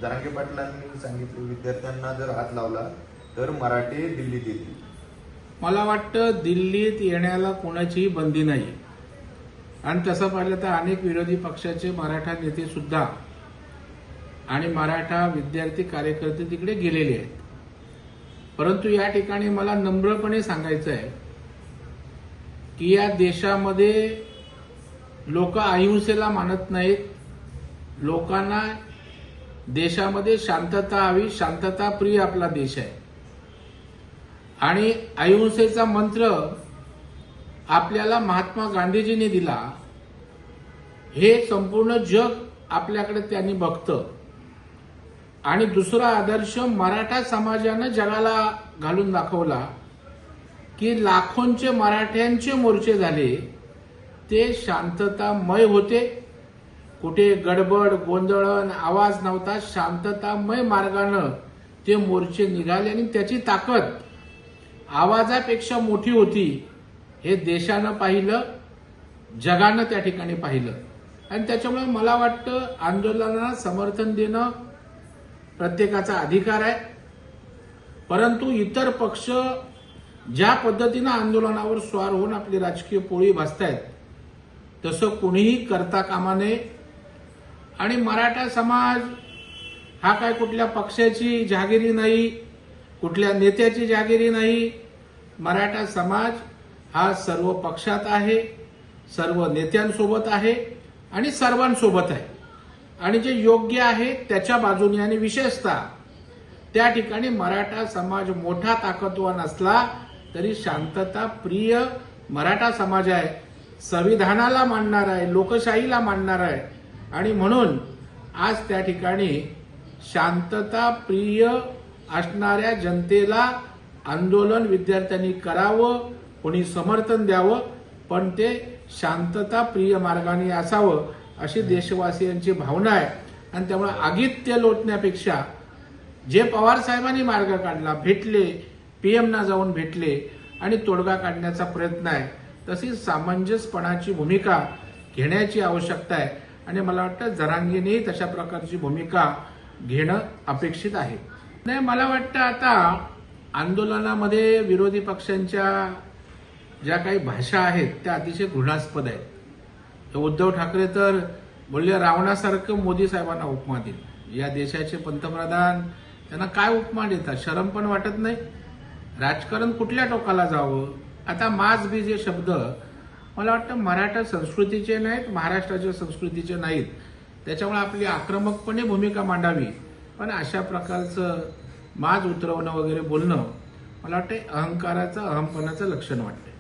जरांगे पाटलांनी सांगितले विद्यार्थ्यांना जर हात लावला तर मराठे दिल्लीत येतील. मला वाटतं दिल्लीत येण्याला कोणाचीही बंदी नाही आणि तसं पाहिलं तर अनेक विरोधी पक्षाचे मराठा नेते सुद्धा आणि मराठा विद्यार्थी कार्यकर्ते तिकडे गेलेले आहेत. परंतु या ठिकाणी मला नम्रपणे सांगायचं आहे की या देशामध्ये लोक अहिंसेला मानत नाहीत. लोकांना देशामध्ये शांतता हवी, शांतताप्रिय आपला देश आहे आणि अहिंसेचा मंत्र आपल्याला महात्मा गांधीजींनी दिला. हे संपूर्ण जग आपल्याकडे त्यांनी बघतं आणि दुसरा आदर्श मराठा समाजानं जगाला घालून दाखवला की लाखोंचे मराठ्यांचे मोर्चे झाले ते शांततामय होते. कुठे गडबड गोंधळण आवाज नव्हता. शांततामय मार्गानं ते मोर्चे निघाले आणि त्याची ताकद आवाजापेक्षा मोठी होती. हे देशानं पाहिलं, जगानं त्या ठिकाणी पाहिलं आणि त्याच्यामुळे मला वाटतं आंदोलनाला समर्थन देणं प्रत्येकाचा अधिकार आहे. परंतु इतर पक्ष ज्या पद्धतीनं आंदोलनावर स्वार होऊन आपली राजकीय पोळी भासतायत तसं कोणीही करता कामा नये. आणि मराठा समाज हा काय कुठल्या पक्षाची जहागिरी नाही, कुठल्या नेत्याची जहागिरी नाही. मराठा समाज हा सर्व पक्षात आहे, सर्व नेत्यांसोबत आहे आणि सर्वांसोबत आहे आणि जे योग्य आहे त्याच्या बाजूने आणि विशेषतः त्या ठिकाणी मराठा समाज मोठा ताकदवान असला तरी शांतता प्रिय मराठा समाज आहे. संविधानाला मानणार आहे, लोकशाहीला मानणार आहे आणि म्हणून आज त्या ठिकाणी शांतता प्रिय असणाऱ्या जनतेला आंदोलन विद्यार्थ्यांनी करावं, कोणी समर्थन द्यावं, पण ते शांतता प्रिय मार्गाने असावं अशी देशवासियांची भावना आहे. आणि त्यामुळे आगीत ते लोटण्यापेक्षा जे पवार साहेबांनी मार्ग काढला, भेटले, पीएमना जाऊन भेटले आणि तोडगा काढण्याचा प्रयत्न आहे, तशी सामंजस्यपणाची भूमिका घेण्याची आवश्यकता आहे आणि मला वाटतं जरांगेने तशा प्रकारची भूमिका घेणं अपेक्षित आहे. नाही, मला वाटतं आता आंदोलनामध्ये विरोधी पक्षांच्या ज्या काही भाषा आहेत त्या अतिशय घृणास्पद आहेत. उद्धव ठाकरे तर बोलले रावणासारखं मोदी साहेबांना उपमा दिली. या देशाचे पंतप्रधान त्यांना काय उपमा देतात, शरम पण वाटत नाही. राजकारण कुठल्या टोकाला जावं. आता माज बीज हे शब्द मला वाटतं मराठा संस्कृतीचे नाहीत, महाराष्ट्राच्या संस्कृतीचे नाहीत. त्याच्यामुळे आपली आक्रमकपणे भूमिका मांडावी, पण अशा प्रकारचं माज उतरवणं वगैरे बोलणं मला वाटतं अहंकाराचं, अहमपणाचं लक्षण वाटतं.